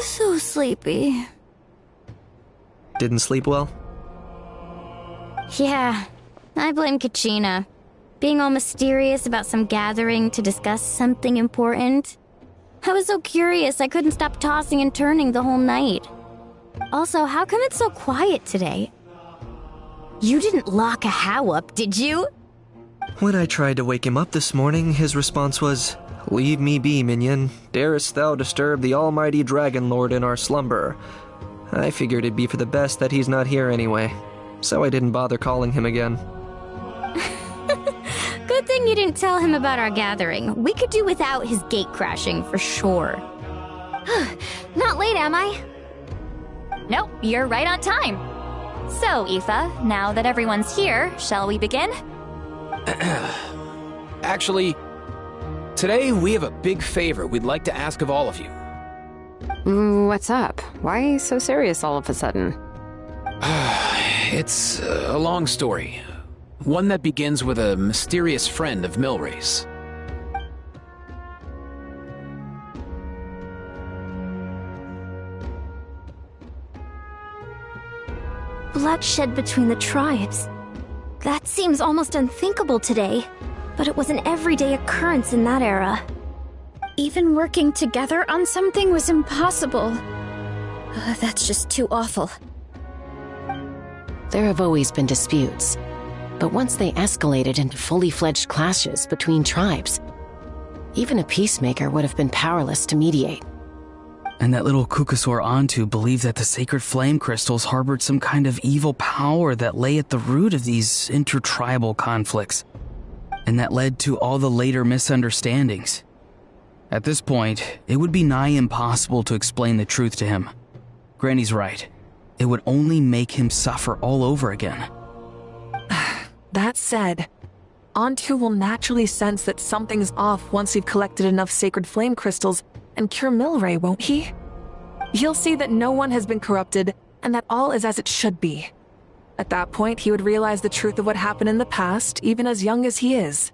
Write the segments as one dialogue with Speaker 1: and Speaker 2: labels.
Speaker 1: So sleepy.
Speaker 2: Didn't sleep well?
Speaker 1: Yeah, I blame Kachina. Being all mysterious about some gathering to discuss something important. I was so curious I couldn't stop tossing and turning the whole night. Also, how come it's so quiet today? You didn't lock a How up, did you?
Speaker 2: When I tried to wake him up this morning, his response was, "Leave me be, minion. Darest thou disturb the almighty Dragon Lord in our slumber?" I figured it'd be for the best that he's not here anyway, so I didn't bother calling him again.
Speaker 1: Good thing you didn't tell him about our gathering. We could do without his gate crashing for sure. Not late, am I?
Speaker 3: Nope, you're right on time. So, Aoife, now that everyone's here, shall we begin?
Speaker 4: Actually, today we have a big favor we'd like to ask of all of you.
Speaker 5: What's up? Why so serious all of a sudden?
Speaker 4: It's a long story. One that begins with a mysterious friend of Milray's.
Speaker 1: Bloodshed between the tribes. That seems almost unthinkable today, but it was an everyday occurrence in that era. Even working together on something was impossible. That's just too awful.
Speaker 6: There have always been disputes, but once they escalated into fully fledged clashes between tribes, even a peacemaker would have been powerless to mediate.
Speaker 7: And that little Kukasor Antu believed that the sacred flame crystals harbored some kind of evil power that lay at the root of these intertribal conflicts, and that led to all the later misunderstandings. At this point, it would be nigh impossible to explain the truth to him. Granny's right. It would only make him suffer all over again.
Speaker 8: That said, Antu will naturally sense that something's off once we've collected enough sacred flame crystals and cure Milray, won't he? He'll see that no one has been corrupted and that all is as it should be. At that point, he would realize the truth of what happened in the past, even as young as he is.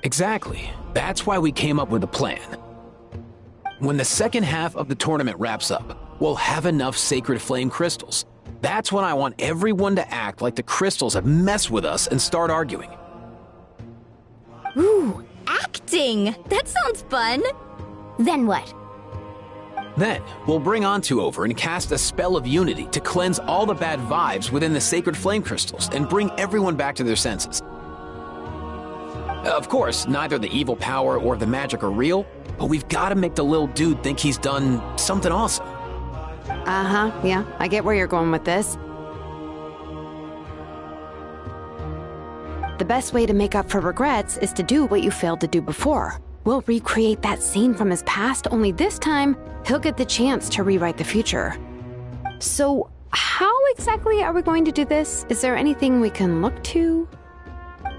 Speaker 4: Exactly. That's why we came up with a plan. When the second half of the tournament wraps up, we'll have enough sacred flame crystals. That's when I want everyone to act like the crystals have messed with us and start arguing.
Speaker 1: Ooh, acting! That sounds fun! Then what?
Speaker 4: Then, we'll bring Antu over and cast a spell of unity to cleanse all the bad vibes within the sacred flame crystals and bring everyone back to their senses. Of course, neither the evil power or the magic are real, but we've got to make the little dude think he's done something awesome.
Speaker 5: Yeah, I get where you're going with this. The best way to make up for regrets is to do what you failed to do before. We'll recreate that scene from his past, only this time, he'll get the chance to rewrite the future. So, how exactly are we going to do this? Is there anything we can look to?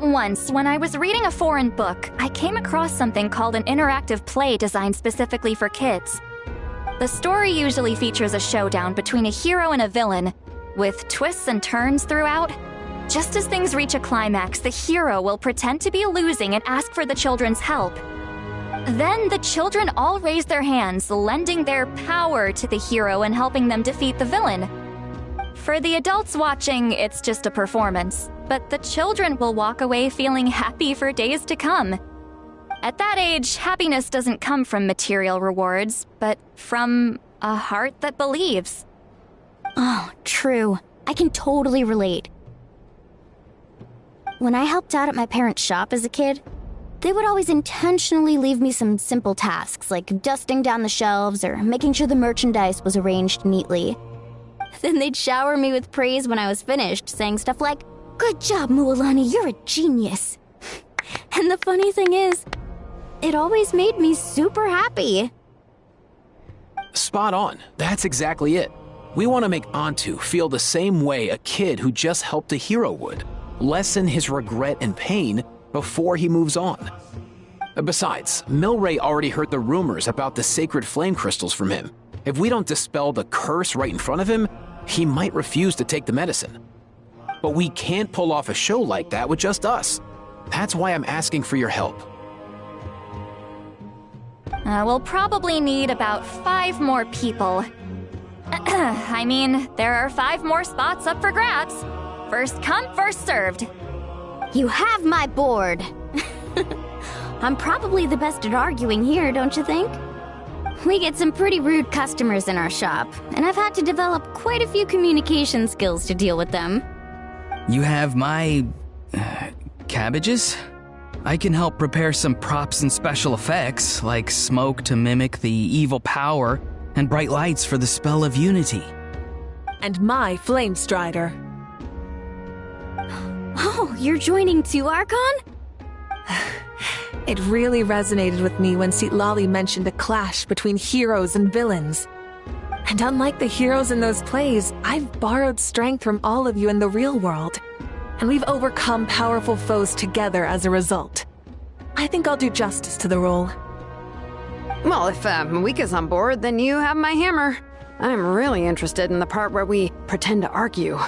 Speaker 3: Once, when I was reading a foreign book, I came across something called an interactive play designed specifically for kids. The story usually features a showdown between a hero and a villain, with twists and turns throughout. Just as things reach a climax, the hero will pretend to be losing and ask for the children's help. Then the children all raise their hands, lending their power to the hero and helping them defeat the villain. For the adults watching, it's just a performance, but the children will walk away feeling happy for days to come. At that age, happiness doesn't come from material rewards, but from a heart that believes.
Speaker 1: Oh, true. I can totally relate. when I helped out at my parents' shop as a kid, they would always intentionally leave me some simple tasks like dusting down the shelves or making sure the merchandise was arranged neatly. Then they'd shower me with praise when I was finished, saying stuff like, "Good job, Mualani, you're a genius." And the funny thing is, it always made me super happy.
Speaker 4: Spot on. That's exactly it. We want to make Antu feel the same way a kid who just helped a hero would. Lessen his regret and pain before he moves on. Besides, Milray already heard the rumors about the sacred flame crystals from him. If we don't dispel the curse right in front of him, he might refuse to take the medicine. But we can't pull off a show like that with just us. That's why I'm asking for your help.
Speaker 3: We'll probably need about 5 more people. I mean, there are 5 more spots up for grabs. First come, first served.
Speaker 1: You have my board. I'm probably the best at arguing here, don't you think? We get some pretty rude customers in our shop, and I've had to develop quite a few communication skills to deal with them.
Speaker 7: You have my... cabbages? I can help prepare some props and special effects, like smoke to mimic the evil power, and bright lights for the spell of unity.
Speaker 8: And my flame strider.
Speaker 1: Oh, you're joining too, Archon?
Speaker 8: It really resonated with me when Citlali mentioned a clash between heroes and villains. And unlike the heroes in those plays, I've borrowed strength from all of you in the real world. And we've overcome powerful foes together as a result. I think I'll do justice to the role.
Speaker 5: Well, if Mawika's on board, then you have my hammer. I'm really interested in the part where we pretend to argue.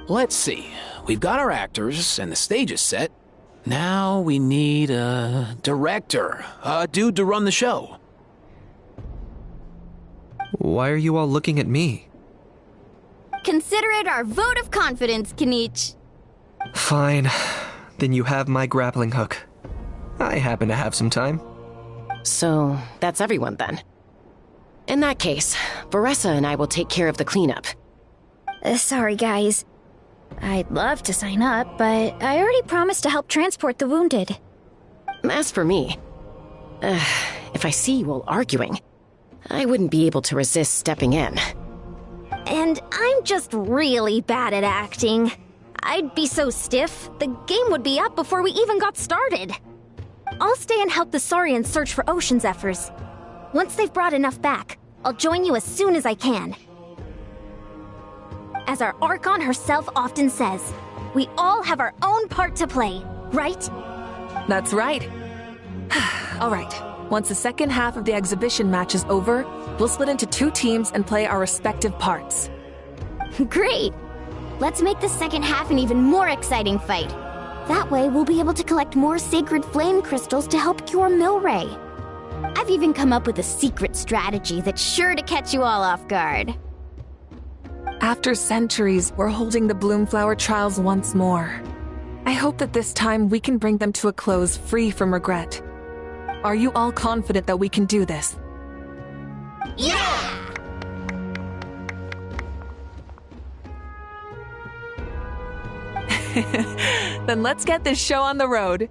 Speaker 4: Let's see. We've got our actors and the stage is set. Now we need a director, a dude to run the show.
Speaker 2: Why are you all looking at me?
Speaker 1: Consider it our vote of confidence, Kanich.
Speaker 2: Fine. Then you have my grappling hook. I happen to have some time.
Speaker 6: So, that's everyone then. In that case, Varessa and I will take care of the cleanup.
Speaker 1: Sorry, guys. I'd love to sign up, but I already promised to help transport the wounded.
Speaker 6: As for me, if I see you all arguing, I wouldn't be able to resist stepping in.
Speaker 1: And I'm just really bad at acting. I'd be so stiff, the game would be up before we even got started. I'll stay and help the Saurians search for Ocean Zephyrs. Once they've brought enough back, I'll join you as soon as I can. As our Archon herself often says, we all have our own part to play, right?
Speaker 8: That's right. All right. Once the second half of the exhibition match is over, we'll split into 2 teams and play our respective parts.
Speaker 1: Great! Let's make the second half an even more exciting fight. That way, we'll be able to collect more sacred flame crystals to help cure Milray. I've even come up with a secret strategy that's sure to catch you all off guard.
Speaker 8: After centuries, we're holding the Bloomflower trials once more. I hope that this time we can bring them to a close free from regret. Are you all confident that we can do this?
Speaker 1: Yeah!
Speaker 8: Then let's get this show on the road.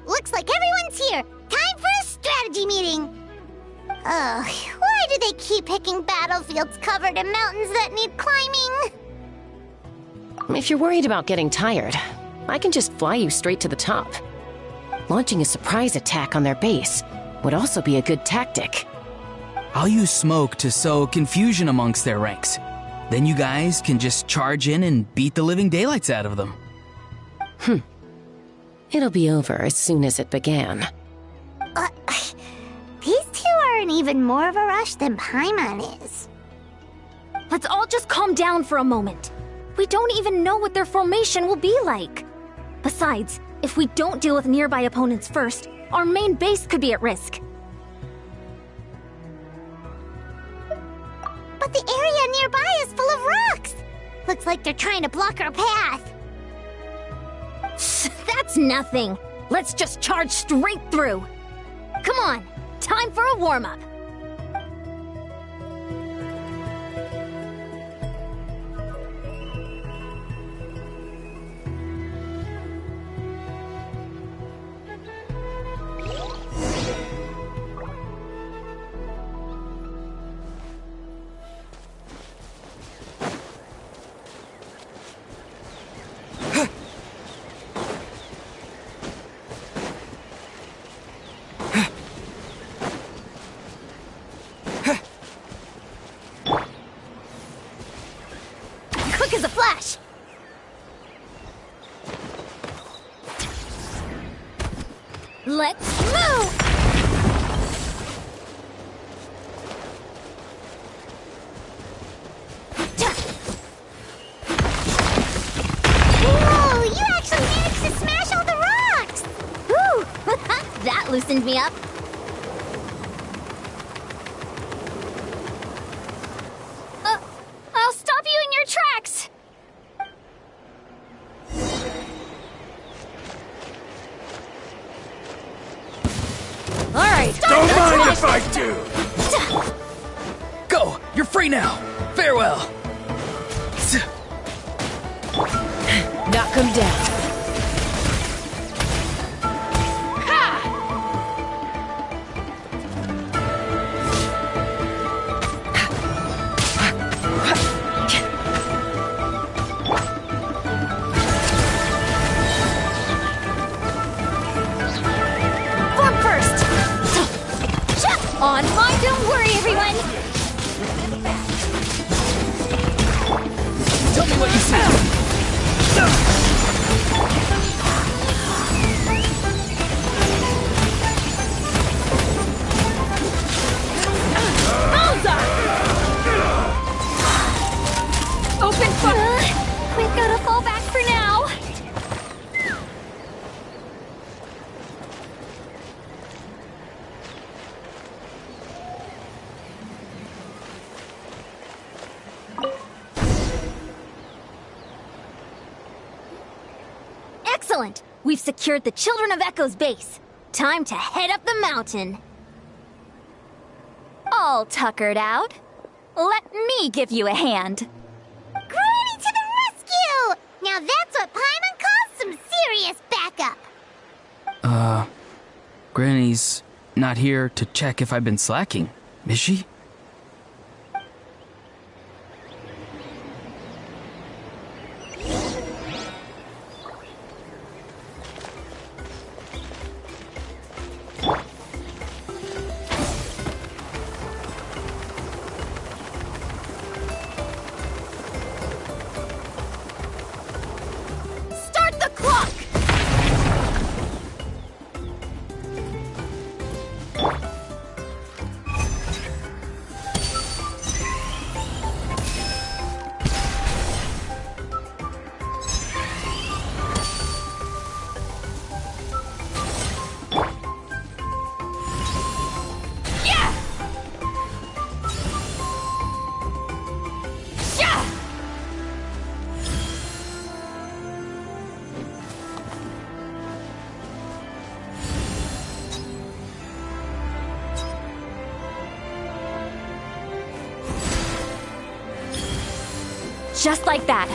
Speaker 9: Looks like everyone's here. Time for a strategy meeting. Ugh, why do they keep picking battlefields covered in mountains that need climbing?
Speaker 6: If you're worried about getting tired, I can just fly you straight to the top. Launching a surprise attack on their base would also be a good tactic.
Speaker 7: I'll use smoke to sow confusion amongst their ranks. Then you guys can just charge in and beat the living daylights out of them.
Speaker 6: It'll be over as soon as it began.
Speaker 9: These two are in even more of a rush than Paimon is.
Speaker 3: Let's all just calm down for a moment. We don't even know what their formation will be like. Besides, if we don't deal with nearby opponents first, our main base could be at risk.
Speaker 9: But the area nearby is full of rocks! Looks like they're trying to block our path.
Speaker 3: That's nothing. Let's just charge straight through. Come on, time for a warm-up.
Speaker 9: Quick as a flash!
Speaker 3: Let's move!
Speaker 9: Whoa, you actually managed to smash all the rocks!
Speaker 3: Whew! That loosened me up. I'll stop you in your tracks!
Speaker 7: Alright,
Speaker 10: Don't mind if I do!
Speaker 7: go! You're free now! Farewell!
Speaker 6: Knock him down.
Speaker 3: Form first! On mine, don't worry, everyone!
Speaker 7: Tell me what you see!
Speaker 3: Open fire! We've gotta fall back for now! Excellent! We've secured the Children of Echo's base. Time to head up the mountain. All tuckered out. Let me give you a hand.
Speaker 9: Granny to the rescue! Now that's what Paimon calls some serious backup!
Speaker 7: Granny's not here to check if I've been slacking, is she?
Speaker 3: Start the clock! Yeah! Yeah! Just like that.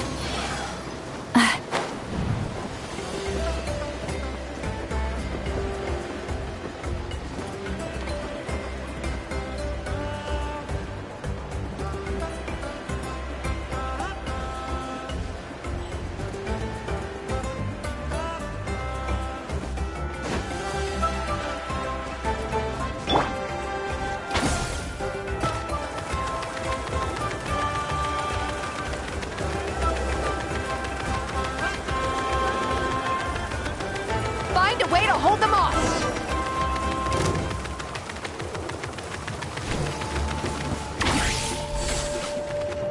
Speaker 8: a way to hold them off!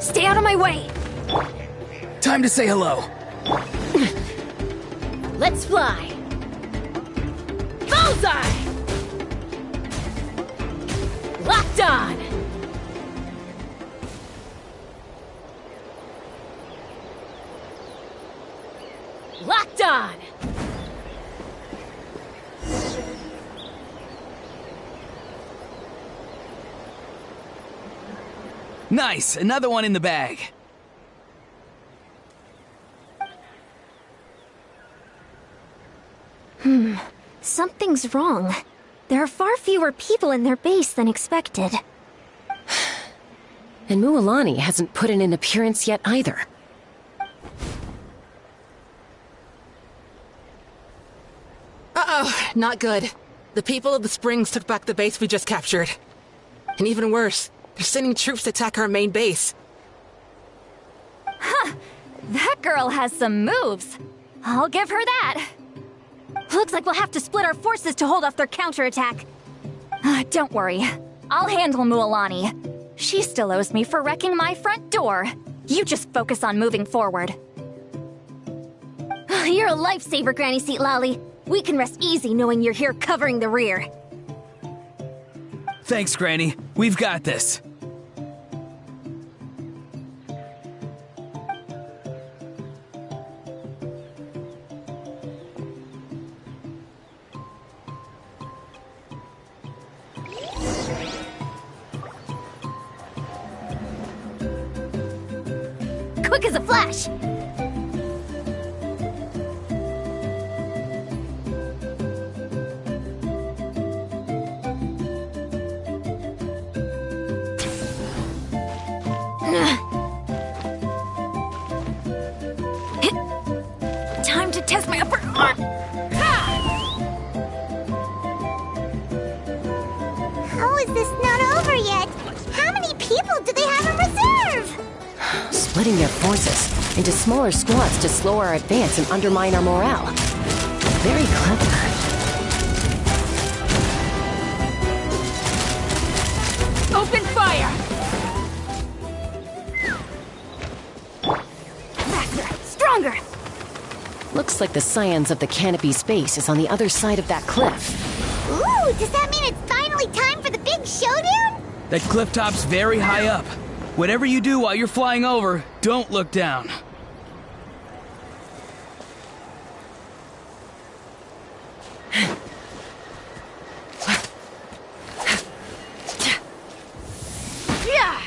Speaker 3: Stay out of my way!
Speaker 7: Time to say hello.
Speaker 6: Let's fly! Bullseye! Locked on! Locked on!
Speaker 7: Nice, another one in the bag.
Speaker 3: Something's wrong. There are far fewer people in their base than expected.
Speaker 6: And Mualani hasn't put in an appearance yet either.
Speaker 10: Uh-oh, not good. The people of the Springs took back the base we just captured. And even worse, they're sending troops to attack our main base.
Speaker 3: That girl has some moves. I'll give her that. Looks like we'll have to split our forces to hold off their counterattack. Don't worry. I'll handle Mualani. She still owes me for wrecking my front door. You just focus on moving forward.
Speaker 1: You're a lifesaver, Granny Seat Lolly. We can rest easy knowing you're here covering the rear.
Speaker 7: Thanks, Granny. We've got this.
Speaker 1: Quick as a flash!
Speaker 3: Time to test my upper arm!
Speaker 9: How is this not over yet? How many people do they have in reserve?
Speaker 6: Splitting their forces into smaller squads to slow our advance and undermine our morale. Very clever.
Speaker 3: Open fire! That's right, stronger!
Speaker 6: Looks like the scions of the canopy space is on the other side of that cliff.
Speaker 9: Ooh, does that mean it's finally time for the big showdown?
Speaker 7: That cliff top's very high up. Whatever you do while you're flying over, don't look down.
Speaker 3: Yeah!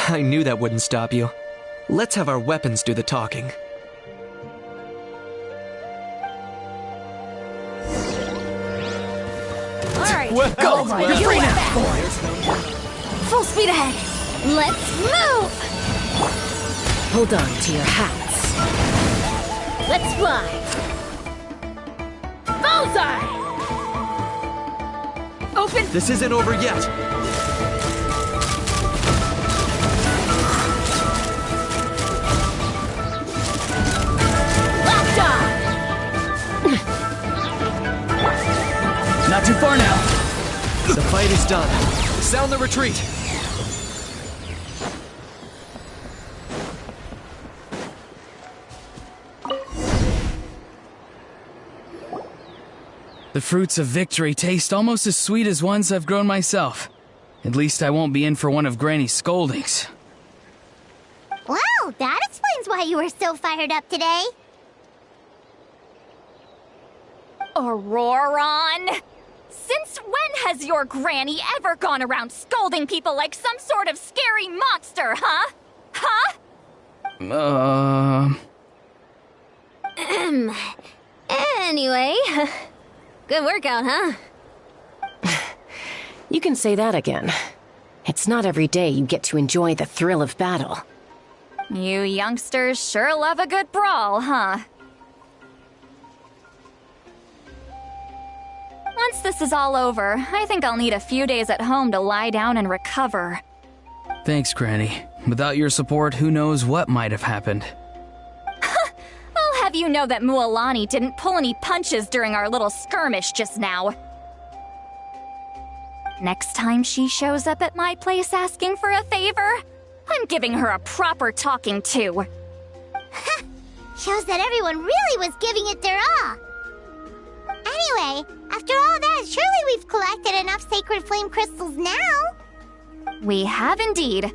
Speaker 2: I knew that wouldn't stop you. Let's have our weapons do the talking.
Speaker 3: Alright,
Speaker 7: Go!
Speaker 3: you're free now! Full speed ahead! Let's move!
Speaker 6: Hold on to your hats. Let's fly! Bullseye!
Speaker 3: Open!
Speaker 2: This isn't over yet.
Speaker 6: Locked on!
Speaker 7: Not too far now.
Speaker 2: The fight is done. Sound the retreat.
Speaker 7: The fruits of victory taste almost as sweet as ones I've grown myself. At least I won't be in for one of Granny's scoldings.
Speaker 9: Wow, that explains why you were so fired up today.
Speaker 3: Auroron! Since when has your granny ever gone around scolding people like some sort of scary monster, huh? Huh?
Speaker 1: Anyway, good workout, huh?
Speaker 6: You can say that again. It's not every day you get to enjoy the thrill of battle.
Speaker 3: You youngsters sure love a good brawl, huh? Once this is all over, I think I'll need a few days at home to lie down and recover.
Speaker 7: Thanks, Granny. Without your support, who knows what might have happened.
Speaker 3: I'll have you know that Mualani didn't pull any punches during our little skirmish just now. Next time she shows up at my place asking for a favor, I'm giving her a proper talking to.
Speaker 9: Shows that everyone really was giving it their all. Anyway, after all that, surely we've collected enough sacred flame crystals now.
Speaker 3: We have indeed.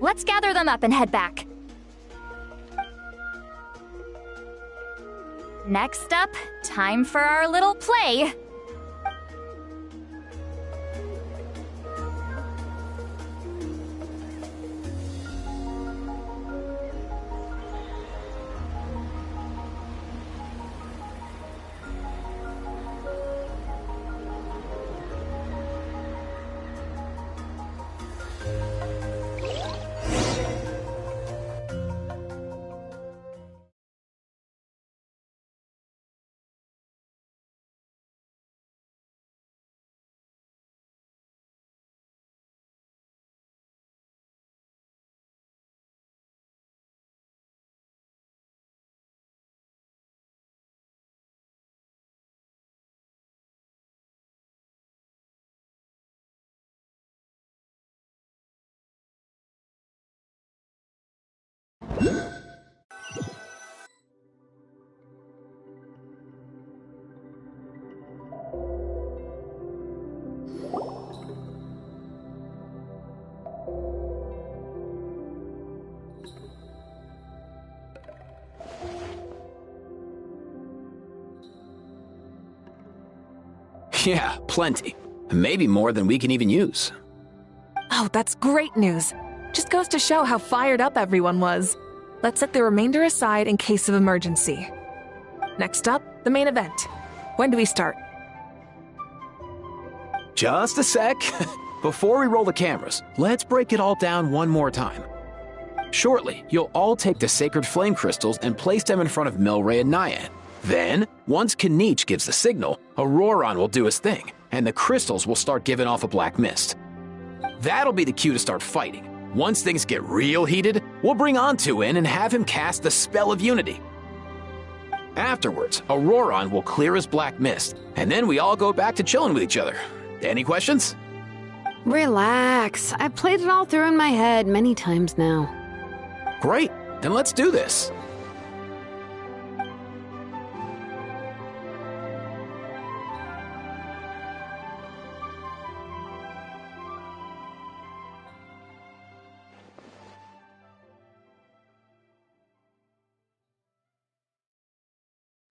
Speaker 3: Let's gather them up and head back. Next up, time for our little play.
Speaker 4: Yeah, plenty. Maybe more than we can even use.
Speaker 8: Oh, that's great news. Just goes to show how fired up everyone was. Let's set the remainder aside in case of emergency. Next up, the main event. When do we start?
Speaker 4: Just a sec. Before we roll the cameras, let's break it all down one more time. Shortly, you'll all take the sacred flame crystals and place them in front of Milray and Nyan. Then, once Kanich gives the signal, Auroron will do his thing, and the crystals will start giving off a black mist. That'll be the cue to start fighting. Once things get real heated, we'll bring Antu in and have him cast the Spell of Unity. Afterwards, Auroron will clear his black mist, and then we all go back to chilling with each other. Any questions?
Speaker 5: Relax. I've played it all through in my head many times now.
Speaker 4: Great, then let's do this.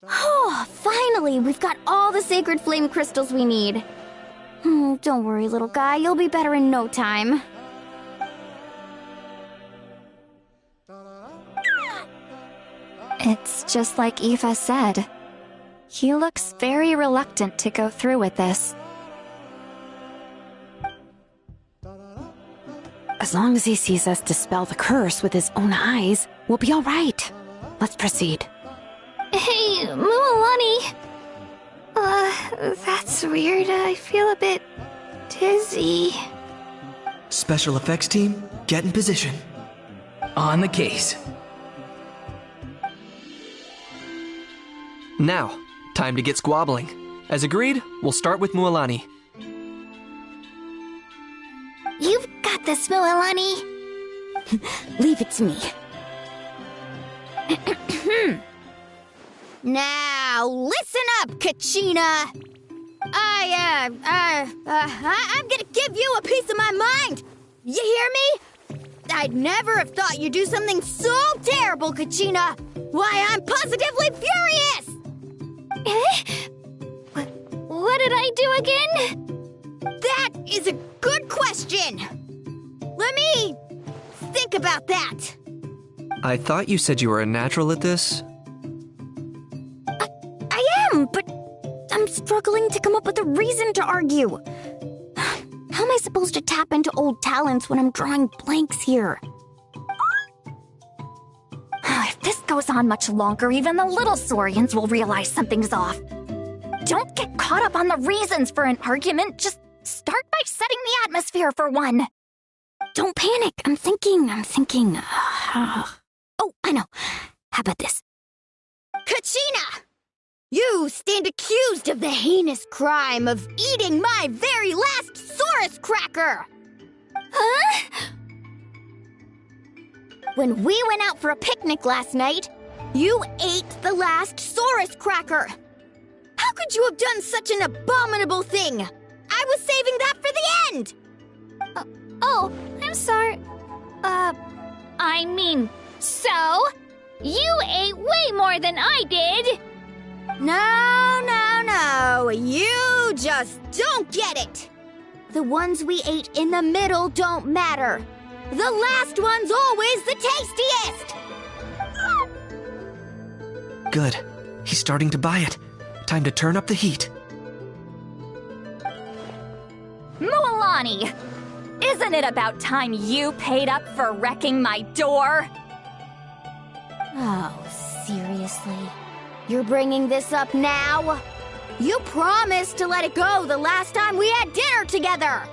Speaker 1: Oh, finally! We've got all the sacred flame crystals we need. Don't worry, little guy. You'll be better in no time.
Speaker 3: It's just like Eva said. He looks very reluctant to go through with this.
Speaker 5: As long as he sees us dispel the curse with his own eyes, we'll be all right. Let's proceed.
Speaker 1: Hey, Mualani. That's weird. I feel a bit dizzy.
Speaker 2: Special effects team, get in position.
Speaker 7: On the case.
Speaker 2: Now, time to get squabbling. As agreed, we'll start with Mualani.
Speaker 1: You've got this, Mualani. Leave it to me. Now, listen up, Kachina. I'm gonna give you a piece of my mind. You hear me? I'd never have thought you'd do something so terrible, Kachina. Why, I'm positively furious. What did I do again?
Speaker 11: That is a good question. Let me think about that.
Speaker 2: I thought you said you were a natural at this.
Speaker 1: I am, but I'm struggling to come up with a reason to argue. How am I supposed to tap into old talents when I'm drawing blanks here?
Speaker 3: If this goes on much longer, even the little Saurians will realize something's off. Don't get caught up on the reasons for an argument. Just start by setting the atmosphere for one.
Speaker 1: Don't panic. I'm thinking. Oh, I know. How about this?
Speaker 11: Kachina! You stand accused of the heinous crime of eating my very last Saurus cracker!
Speaker 1: Huh?
Speaker 11: When we went out for a picnic last night, you ate the last Saurus cracker! How could you have done such an abominable thing? I was saving that for the end!
Speaker 3: Oh, I'm sorry. I mean, so? You ate way more than I did!
Speaker 11: No, you just don't get it! The ones we ate in the middle don't matter. The last one's always the tastiest!
Speaker 2: Good. He's starting to buy it. Time to turn up the heat.
Speaker 3: Mualani! Isn't it about time you paid up for wrecking my door?
Speaker 11: Oh, seriously? You're bringing this up now? You promised to let it go the last time we had dinner together!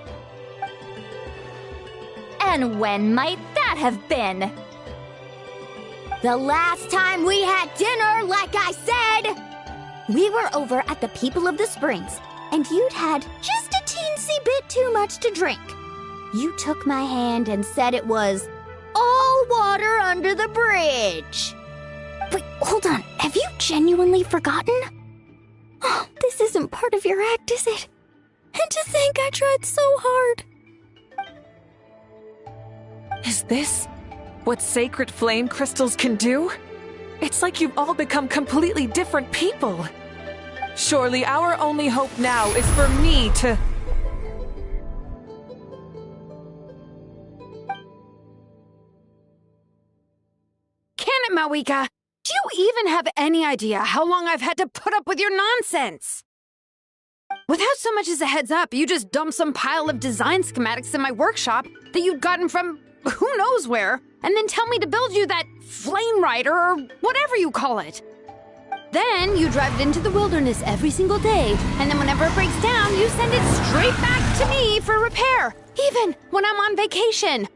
Speaker 3: And when might that have been?
Speaker 11: The last time we had dinner, like I said! We were over at the People of the Springs, and you'd had just a teensy bit too much to drink. You took my hand and said it was all water under the bridge.
Speaker 1: Wait, hold on. Have you genuinely forgotten? Oh, this isn't part of your act, is it? And to think I tried so hard.
Speaker 8: Is this what sacred flame crystals can do? It's like you've all become completely different people. Surely our only hope now is for me to...
Speaker 5: Can it, Mawika? Do you even have any idea how long I've had to put up with your nonsense? Without so much as a heads up, you just dumped some pile of design schematics in my workshop that you'd gotten from who knows where, and then tell me to build you that flame rider or whatever you call it. Then you drive it into the wilderness every single day, and then whenever it breaks down, you send it straight back to me for repair, even when I'm on vacation.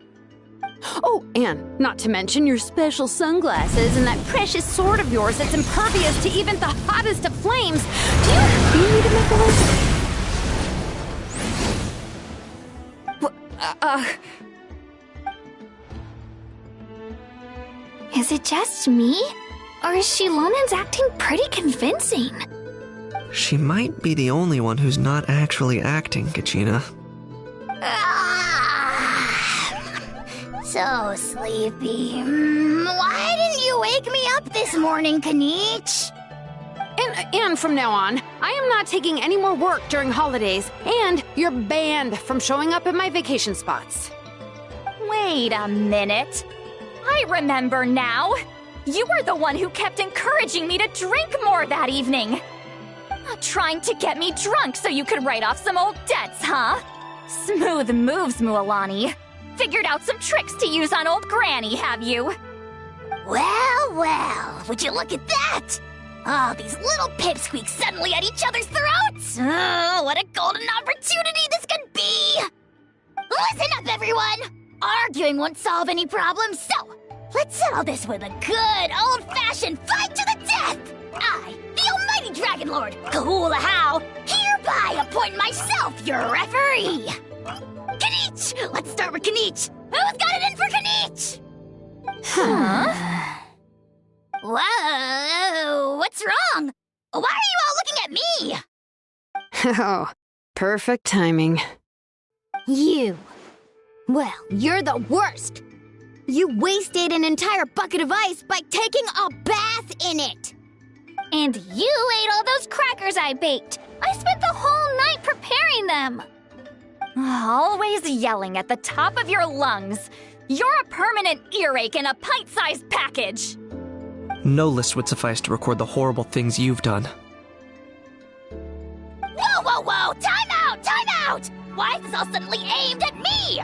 Speaker 5: Oh, and not to mention your special sunglasses and that precious sword of yours that's impervious to even the hottest of flames. Do you need me to make a list?
Speaker 3: Is it just me? Or is Shilonen's acting pretty convincing?
Speaker 2: She might be the only one who's not actually acting, Kachina.
Speaker 9: So sleepy. Why didn't you wake me up this morning, Kanich?
Speaker 5: And from now on, I am not taking any more work during holidays, and you're banned from showing up at my vacation spots.
Speaker 3: Wait a minute. I remember now. You were the one who kept encouraging me to drink more that evening. Trying to get me drunk so you could write off some old debts, huh? Smooth moves, Mualani. Figured out some tricks to use on old Granny, have you?
Speaker 9: Well, would you look at that? Oh, these little pipsqueaks suddenly at each other's throats! Oh, what a golden opportunity this could be! Listen up, everyone! Arguing won't solve any problems, so let's settle this with a good old-fashioned fight to the death! I, the almighty Dragon Lord, Kahula How, hereby appoint myself your referee! Kanich! Let's start with Kanich! Who's got it in for Kanich?
Speaker 3: Huh?
Speaker 9: Whoa, what's wrong? Why are you all looking at me?
Speaker 5: Oh, perfect timing.
Speaker 11: You. Well, you're the worst. You wasted an entire bucket of ice by taking a bath in it.
Speaker 3: And you ate all those crackers I baked. I spent the whole whole night preparing them. Always yelling at the top of your lungs. You're a permanent earache in a pint-sized package.
Speaker 2: No list would suffice to record the horrible things you've done.
Speaker 9: Whoa, whoa, whoa! Time out! Time out! Why is this all suddenly aimed at me?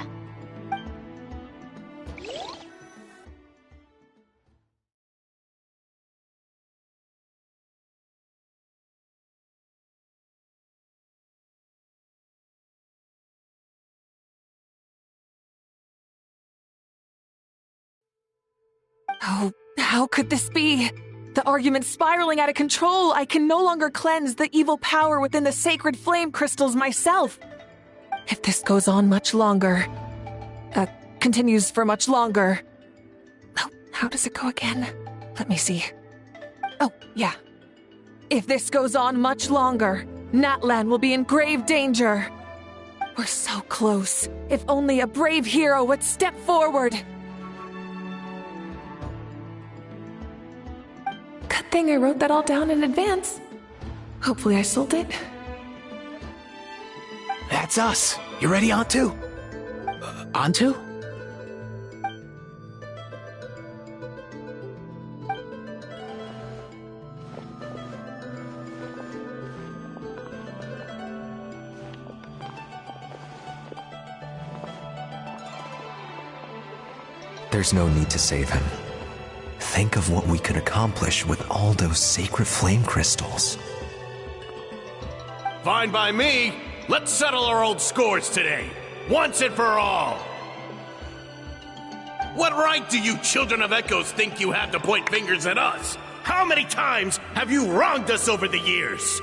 Speaker 8: Oh, how could this be? The argument's spiraling out of control. I can no longer cleanse the evil power within the sacred flame crystals myself. If this goes on much longer, continues for much longer. Oh, how does it go again? Let me see. Oh, yeah. If this goes on much longer, Natlan will be in grave danger. We're so close. If only a brave hero would step forward. Good thing I wrote that all down in advance. Hopefully I sold it.
Speaker 4: That's us. You ready, Antu? Antu?
Speaker 12: There's no need to save him. Think of what we could accomplish with all those sacred flame crystals.
Speaker 13: Fine by me. Let's settle our old scores today, once and for all. What right do you children of Echoes think you have to point fingers at us? How many times have you wronged us over the years?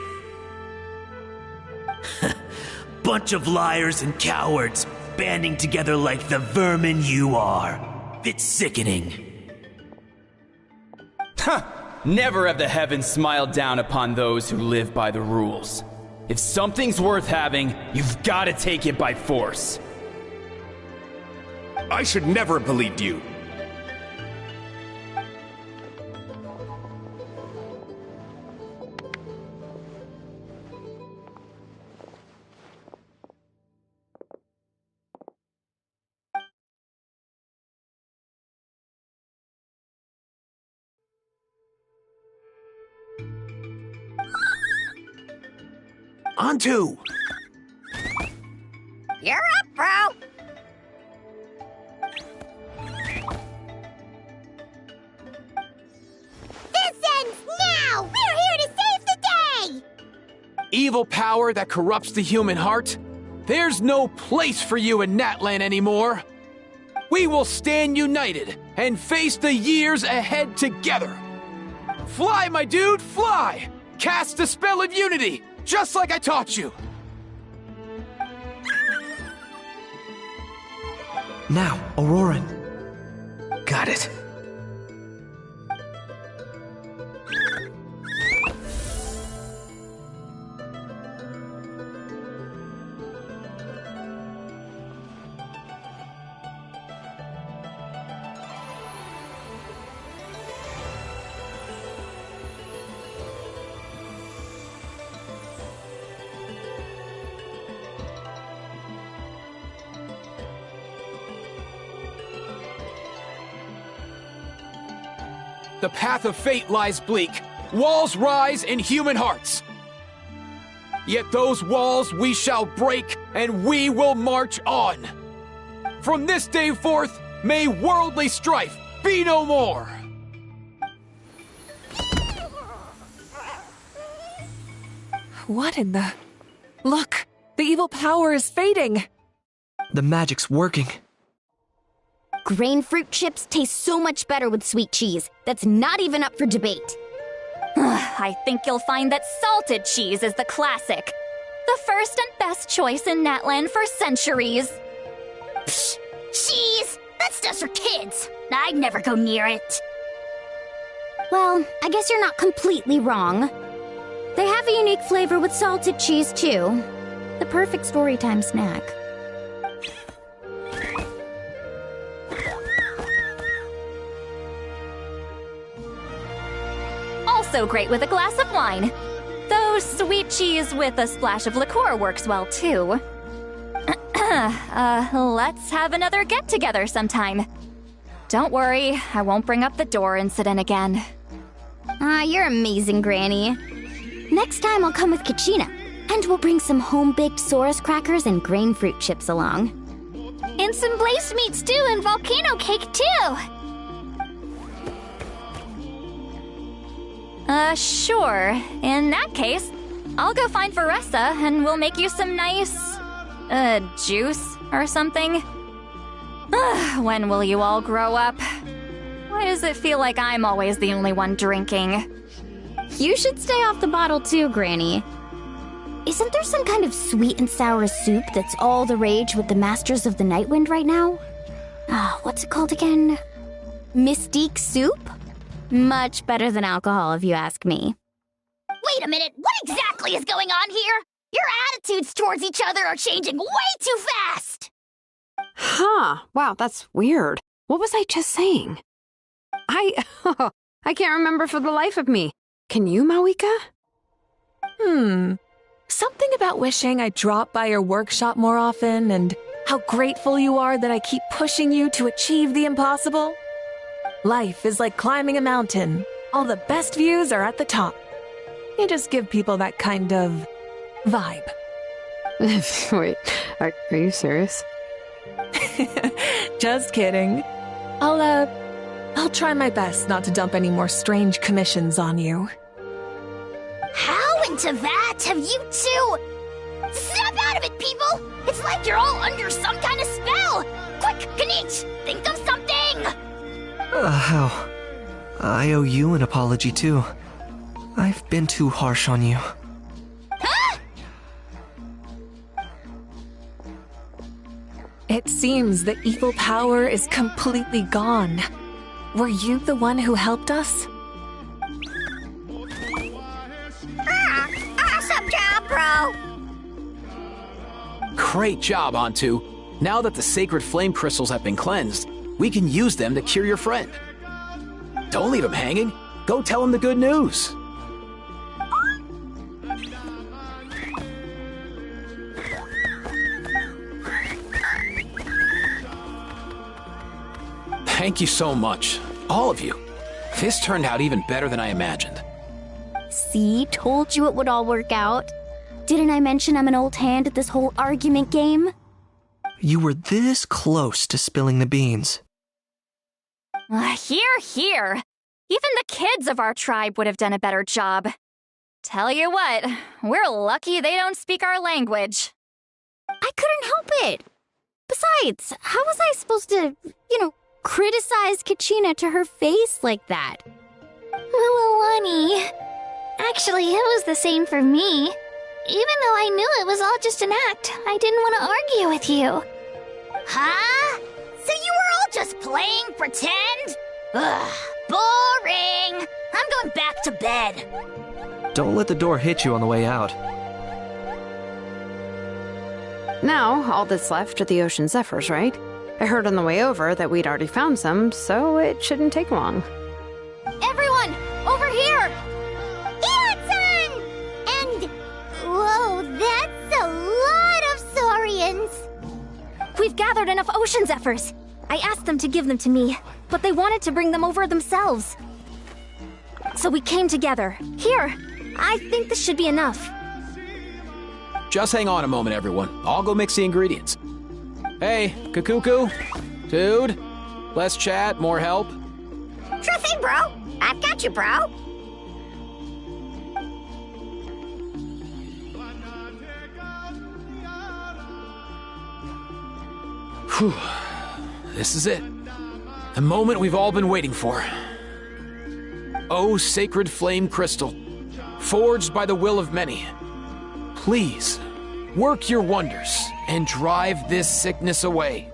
Speaker 14: Bunch of liars and cowards banding together like the vermin you are. It's sickening.
Speaker 15: Never have the heavens smiled down upon those who live by the rules. If something's worth having, you've got to take it by force.
Speaker 13: I should never have believed you.
Speaker 4: Antu!
Speaker 9: You're up, bro! This ends now! We're here to save the day!
Speaker 4: Evil power that corrupts the human heart? There's no place for you in Natlan anymore! We will stand united and face the years ahead together! Fly, my dude, fly! Cast the spell of unity! Just like I taught you!
Speaker 2: Now, Auroran. Got it.
Speaker 4: The path of fate lies bleak. Walls rise in human hearts. Yet those walls we shall break, and we will march on. From this day forth, may worldly strife be no more.
Speaker 8: What in the... Look! The evil power is fading!
Speaker 2: The magic's working.
Speaker 11: Grain fruit chips taste so much better with sweet cheese. That's not even up for debate.
Speaker 3: I think you'll find that salted cheese is the classic. The first and best choice in Natlan for centuries.
Speaker 9: Psh! Cheese! That stuff's for kids! I'd never go near it.
Speaker 11: Well, I guess you're not completely wrong. They have a unique flavor with salted cheese, too. The perfect storytime snack.
Speaker 3: Also great with a glass of wine. Though sweet cheese with a splash of liqueur works well too. Let's have another get-together sometime. Don't worry, I won't bring up the door incident again.
Speaker 1: You're amazing, Granny. Next time I'll come with Kachina, and we'll bring some home-baked Saurus crackers and grain fruit chips along.
Speaker 11: And some blaze meats too, and volcano cake too.
Speaker 3: Sure. In that case, I'll go find Varessa and we'll make you some nice, juice or something. When will you all grow up? Why does it feel like I'm always the only one drinking?
Speaker 1: You should stay off the bottle too, Granny. Isn't there some kind of sweet and sour soup that's all the rage with the Masters of the Nightwind right now? What's it called again? Mystique soup? Much better than alcohol, if you ask me.
Speaker 9: Wait a minute, what exactly is going on here? Your attitudes towards each other are changing way too fast!
Speaker 5: Huh. Wow, that's weird. What was I just saying? I can't remember for the life of me. Can you, Mawika?
Speaker 8: Something about wishing I dropped by your workshop more often and how grateful you are that I keep pushing you to achieve the impossible. Life is like climbing a mountain. All the best views are at the top. You just give people that kind of vibe.
Speaker 5: Wait, are you serious?
Speaker 8: Just kidding. I'll try my best not to dump any more strange commissions on you.
Speaker 9: How into that have you two? Snap out of it, people! It's like you're all under some kind of spell! Quick, Kanich, think of something!
Speaker 2: How? I owe you an apology too. I've been too harsh on you.
Speaker 9: Huh?
Speaker 8: It seems the evil power is completely gone. Were you the one who helped us?
Speaker 11: Awesome job, bro.
Speaker 4: Great job, Antu. Now that the sacred flame crystals have been cleansed, we can use them to cure your friend. Don't leave him hanging. Go tell him the good news. Thank you so much, all of you. This turned out even better than I imagined.
Speaker 1: See, told you it would all work out. Didn't I mention I'm an old hand at this whole argument game?
Speaker 2: You were this close to spilling the beans.
Speaker 3: Here. Even the kids of our tribe would have done a better job. Tell you what, we're lucky they don't speak our language.
Speaker 1: I couldn't help it. Besides, how was I supposed to, criticize Kachina to her face like that?
Speaker 11: Lilani. Actually, it was the same for me. Even though I knew it was all just an act, I didn't want to argue with you.
Speaker 9: Huh? So you were all just playing pretend? Ugh, boring. I'm going back to bed.
Speaker 2: Don't let the door hit you on the way out.
Speaker 5: Now, all that's left are the ocean zephyrs, right? I heard on the way over that we'd already found some, so it shouldn't take long.
Speaker 11: Everyone, over here! Ian-san! And, whoa, that's a lot of saurians!
Speaker 3: We've gathered enough ocean zephyrs. I asked them to give them to me, but they wanted to bring them over themselves. So we came together. Here, I think this should be enough.
Speaker 4: Just hang on a moment, everyone. I'll go mix the ingredients. Hey, Kakuku, dude, less chat, more help.
Speaker 11: Sure thing, bro. I've got you, bro.
Speaker 4: Whew. This is it. The moment we've all been waiting for. Oh, sacred flame crystal, forged by the will of many. Please, work your wonders and drive this sickness away.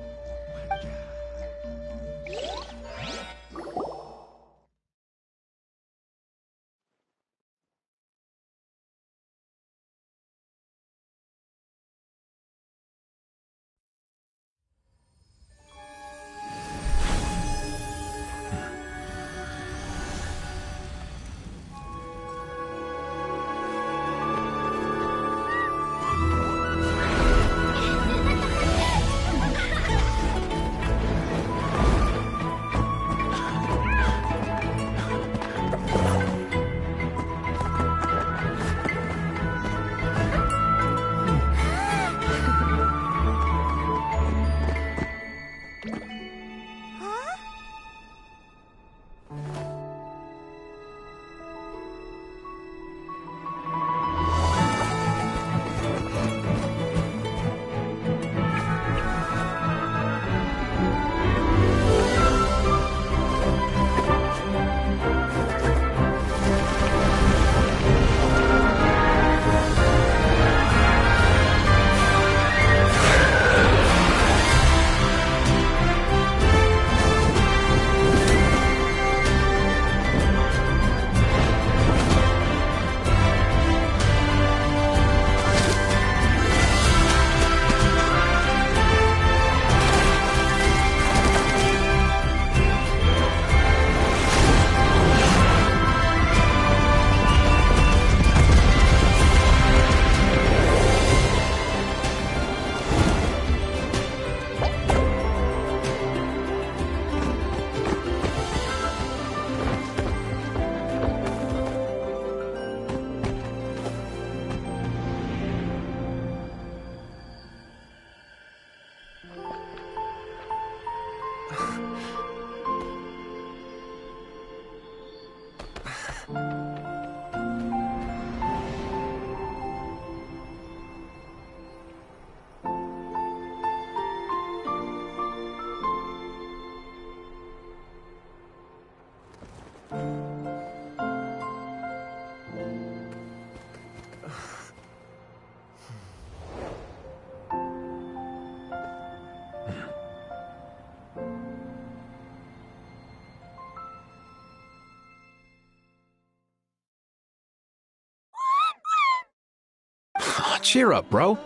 Speaker 4: Cheer up, bro.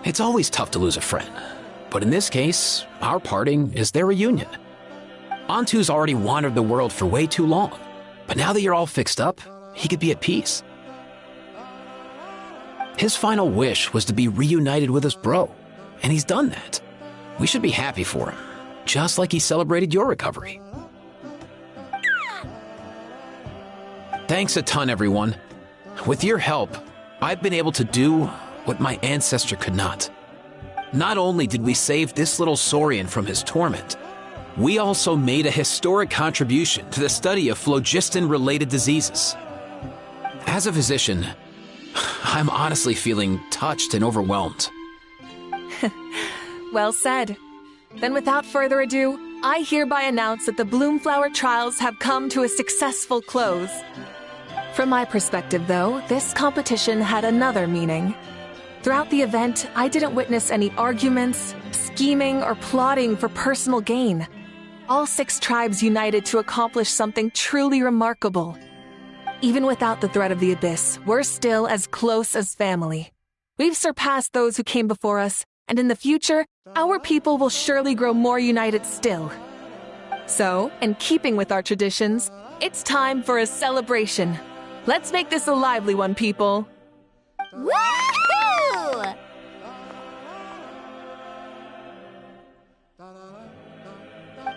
Speaker 4: It's always tough to lose a friend. But in this case, our parting is their reunion. Antu's already wandered the world for way too long. But now that you're all fixed up, he could be at peace. His final wish was to be reunited with his bro, and he's done that. We should be happy for him, just like he celebrated your recovery. Thanks a ton, everyone. With your help, I've been able to do what my ancestor could not. Not only did we save this little Saurian from his torment, we also made a historic contribution to the study of phlogiston-related diseases. As a physician, I'm honestly feeling touched and overwhelmed.
Speaker 8: Well said. Then without further ado, I hereby announce that the Bloomflower trials have come to a successful close. From my perspective, though, this competition had another meaning. Throughout the event, I didn't witness any arguments, scheming, or plotting for personal gain. All 6 tribes united to accomplish something truly remarkable. Even without the threat of the Abyss, we're still as close as family. We've surpassed those who came before us, and in the future, our people will surely grow more united still. So, in keeping with our traditions, it's time for a celebration. Let's make this a lively one, people.
Speaker 11: Woohoo!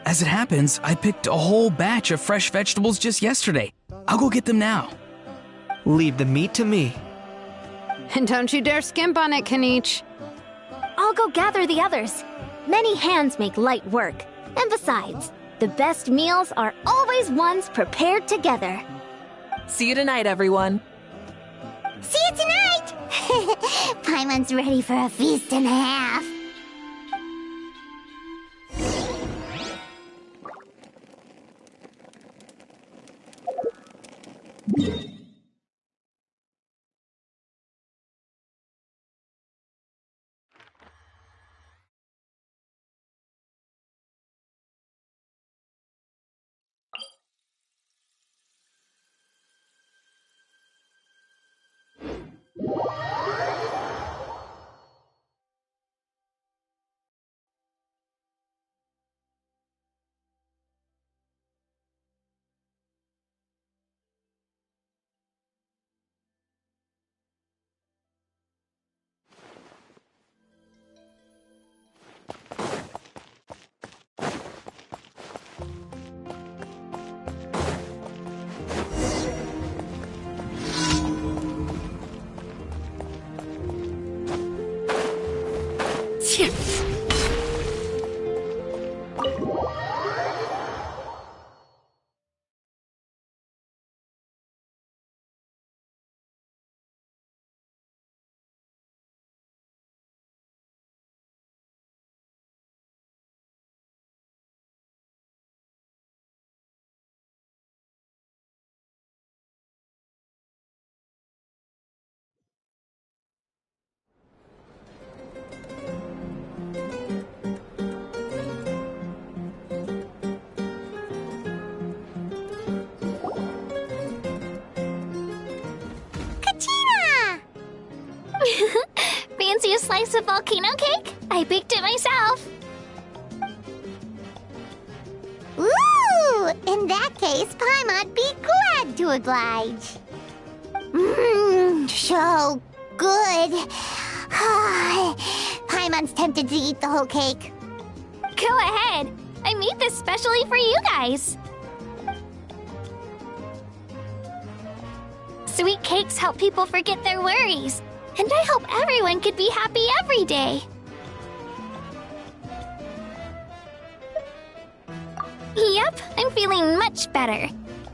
Speaker 7: As it happens, I picked a whole batch of fresh vegetables just yesterday. I'll go get them now.
Speaker 2: Leave the meat to me.
Speaker 5: And don't you dare skimp on it, Kanich.
Speaker 11: I'll go gather the others. Many hands make light work. And besides, the best meals are always ones prepared together.
Speaker 8: See you tonight, everyone.
Speaker 9: See you tonight! Paimon's ready for a feast and a half. Fancy a slice of volcano cake? I baked it myself. Ooh! In that case, Paimon be glad to oblige. Mmm, so good. Paimon's tempted to eat the whole cake. Go ahead. I made this specially for you guys. Sweet cakes help people forget their worries. And I hope everyone could be happy every day. Yep, I'm feeling much better.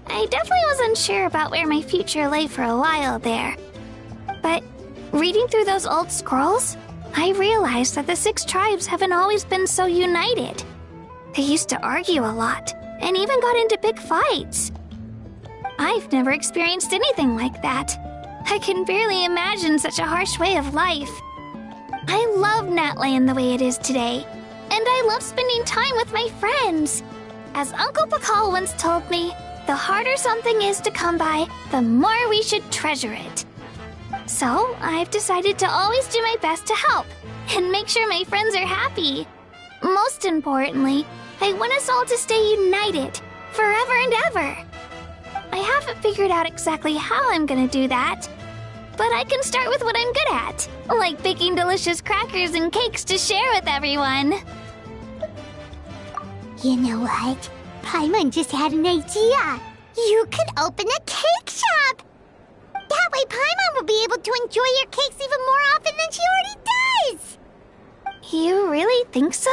Speaker 9: I definitely was unsure about where my future lay for a while there. But reading through those old scrolls, I realized that the 6 tribes haven't always been so united. They used to argue a lot, and even got into big fights. I've never experienced anything like that. I can barely imagine such a harsh way of life. I love Natland the way it is today, and I love spending time with my friends. As Uncle Pakal once told me, the harder something is to come by, the more we should treasure it. So, I've decided to always do my best to help and make sure my friends are happy. Most importantly, I want us all to stay united forever and ever. I haven't figured out exactly how I'm gonna do that, but I can start with what I'm good at, like baking delicious crackers and cakes to share with everyone.
Speaker 11: You know what? Paimon just had an idea. You could open a cake shop. That way Paimon will be able to enjoy your cakes even more often than she already does.
Speaker 9: You really think so?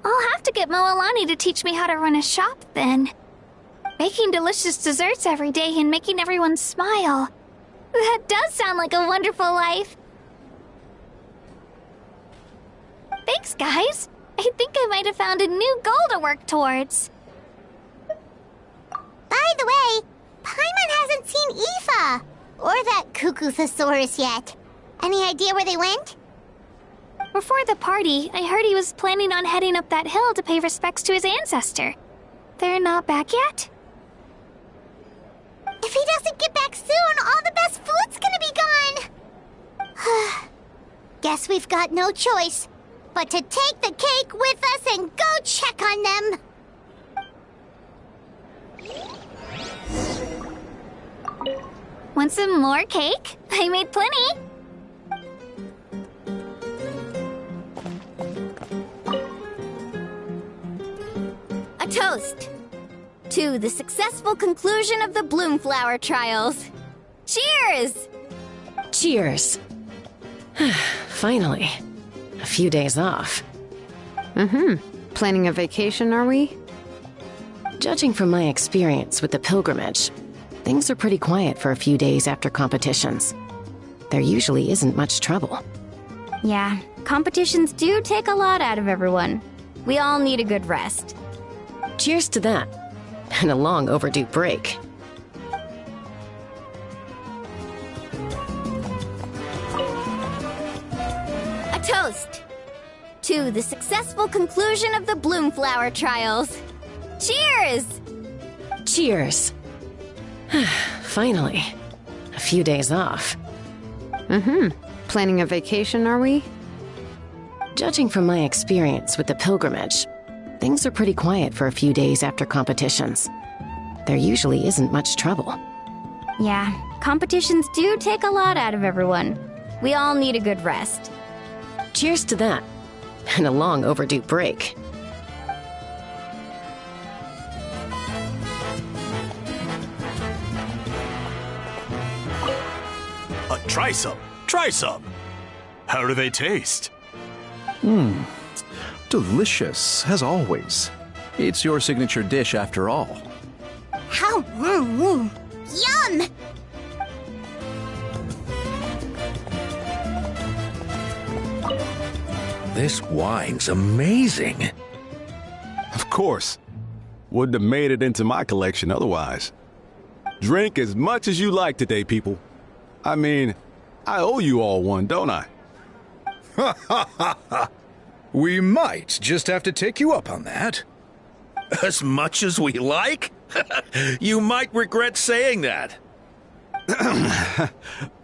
Speaker 9: I'll have to get Moalani to teach me how to run a shop then. Baking delicious desserts every day and making everyone smile. That does sound like a wonderful life. Thanks, guys. I think I might have found a new goal to work towards.
Speaker 11: By the way, Paimon hasn't seen Aoife or that Cuckoo-thosaurus yet. Any idea where they went?
Speaker 9: Before the party, I heard he was planning on heading up that hill to pay respects to his ancestor. They're not back yet?
Speaker 11: If he doesn't get back soon, all the best food's gonna be gone. Guess we've got no choice but to take the cake with us and go check on them.
Speaker 9: Want some more cake? I made plenty.
Speaker 1: A toast to the successful conclusion of the Bloomflower trials. Cheers!
Speaker 6: Cheers. Finally. A few days off.
Speaker 5: Planning a vacation, are we?
Speaker 6: Judging from my experience with the pilgrimage, things are pretty quiet for a few days after competitions. There usually isn't much trouble.
Speaker 1: Yeah, competitions do take a lot out of everyone. We all need a good rest.
Speaker 6: Cheers to that, and a long overdue break.
Speaker 1: A toast to the successful conclusion of the Bloomflower trials. Cheers!
Speaker 6: Cheers. Finally. A few days off.
Speaker 5: Planning a vacation, are we?
Speaker 6: Judging from my experience with the pilgrimage, things are pretty quiet for a few days after competitions. There usually isn't much trouble.
Speaker 1: Yeah, competitions do take a lot out of everyone. We all need a good rest.
Speaker 6: Cheers to that, and a long overdue break.
Speaker 13: Try some. Try some. How do they taste?
Speaker 16: Delicious, as always. It's your signature dish after all.
Speaker 11: How? Yum!
Speaker 17: This wine's amazing.
Speaker 18: Of course. Wouldn't have made it into my collection otherwise. Drink as much as you like today, people. I mean, I owe you all one, don't I?
Speaker 16: Ha ha ha ha! We might just have to take you up on that.
Speaker 13: As much as we like? You might regret saying that.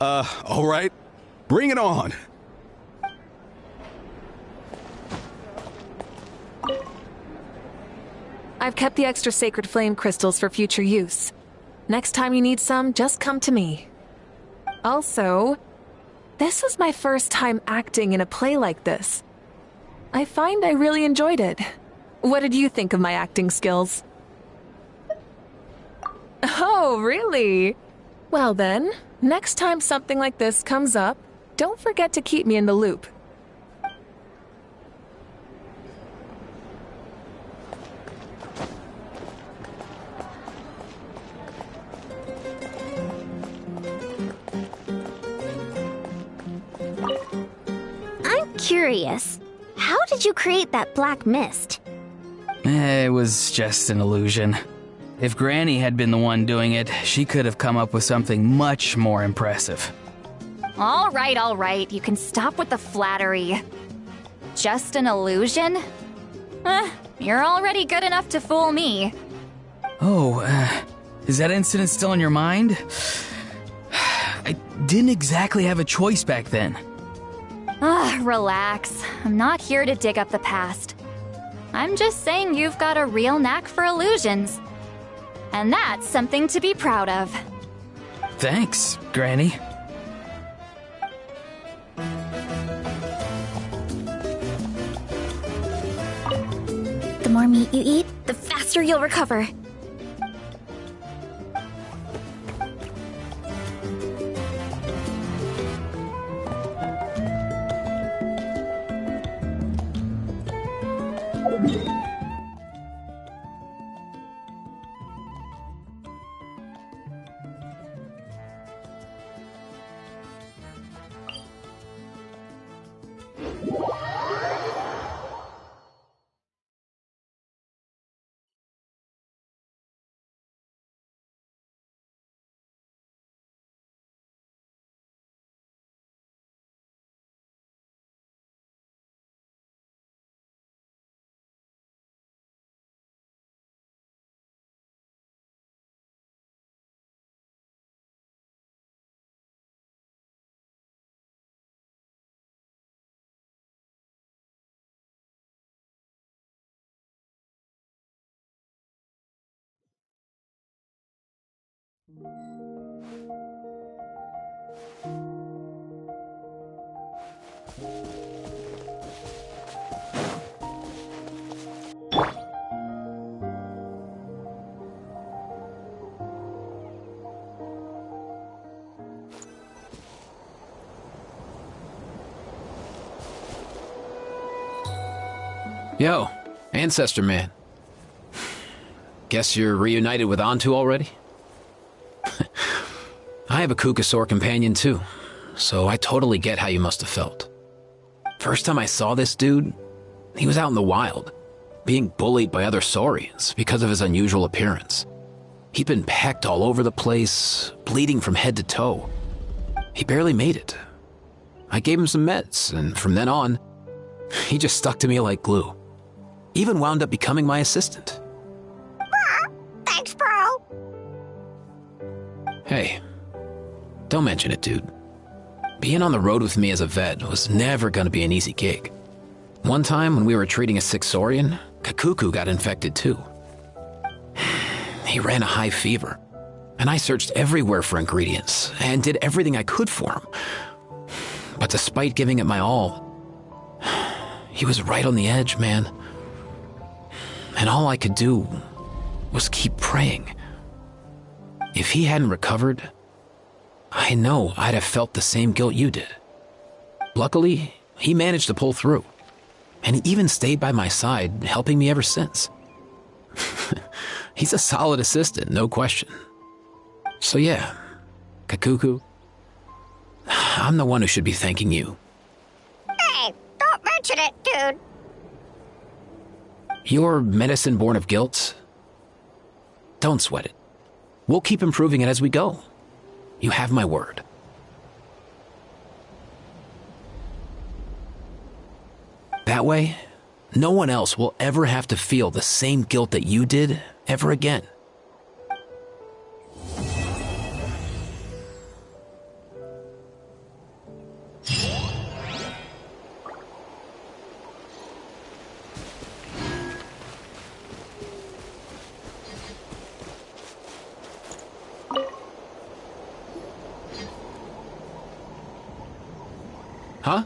Speaker 18: All right. Bring it on.
Speaker 8: I've kept the extra sacred flame crystals for future use. Next time you need some, just come to me. Also, this was my first time acting in a play like this. I find I really enjoyed it. What did you think of my acting skills? Oh, really? Well then, next time something like this comes up, don't forget to keep me in the loop.
Speaker 1: I'm curious. How did you create that black mist?
Speaker 7: It was just an illusion. If Granny had been the one doing it, she could have come up with something much more impressive.
Speaker 3: All right. You can stop with the flattery. Just an illusion? You're already good enough to fool me.
Speaker 7: Oh, is that incident still in your mind? I didn't exactly have a choice back then.
Speaker 3: Relax. I'm not here to dig up the past. I'm just saying you've got a real knack for illusions. And that's something to be proud of.
Speaker 7: Thanks, Granny.
Speaker 9: The more meat you eat, the faster you'll recover.
Speaker 4: Yo, Ancestor Man. Guess you're reunited with Antu already? I have a Kukasaur companion too, so I totally get how you must have felt. First time I saw this dude, he was out in the wild, being bullied by other Saurians because of his unusual appearance. He'd been pecked all over the place, bleeding from head to toe. He barely made it. I gave him some meds, and from then on, he just stuck to me like glue. Even wound up becoming my assistant.
Speaker 9: Thanks, bro.
Speaker 4: Hey, don't mention it, dude. Being on the road with me as a vet was never gonna be an easy gig. One time when we were treating a sick Saurian, Kakuku got infected too. He ran a high fever, and I searched everywhere for ingredients and did everything I could for him. But despite giving it my all, he was right on the edge, man. And all I could do was keep praying. If he hadn't recovered, I know I'd have felt the same guilt you did. Luckily, he managed to pull through, and he even stayed by my side, helping me ever since. He's a solid assistant, no question. So yeah, Kakuku, I'm the one who should be thanking you.
Speaker 9: Hey, don't mention it, dude.
Speaker 4: Your medicine born of guilt? Don't sweat it. We'll keep improving it as we go. You have my word. That way, no one else will ever have to feel the same guilt that you did ever again. Huh?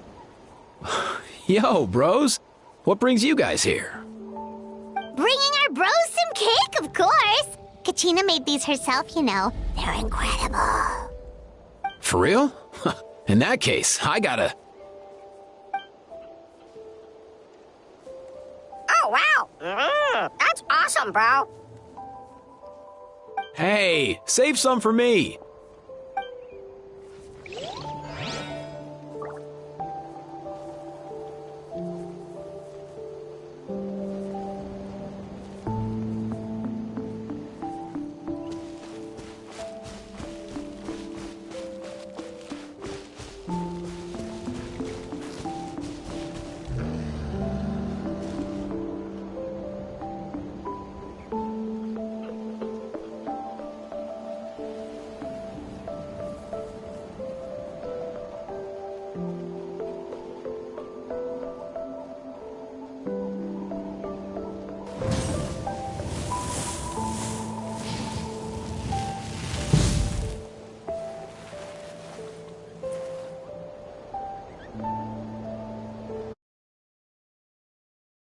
Speaker 4: Yo, bros. What brings you guys here?
Speaker 9: Bringing our bros some cake, of course. Kachina made these herself, you know. They're incredible.
Speaker 4: For real? In that case, I gotta...
Speaker 9: Oh, wow. That's awesome, bro.
Speaker 4: Hey, save some for me.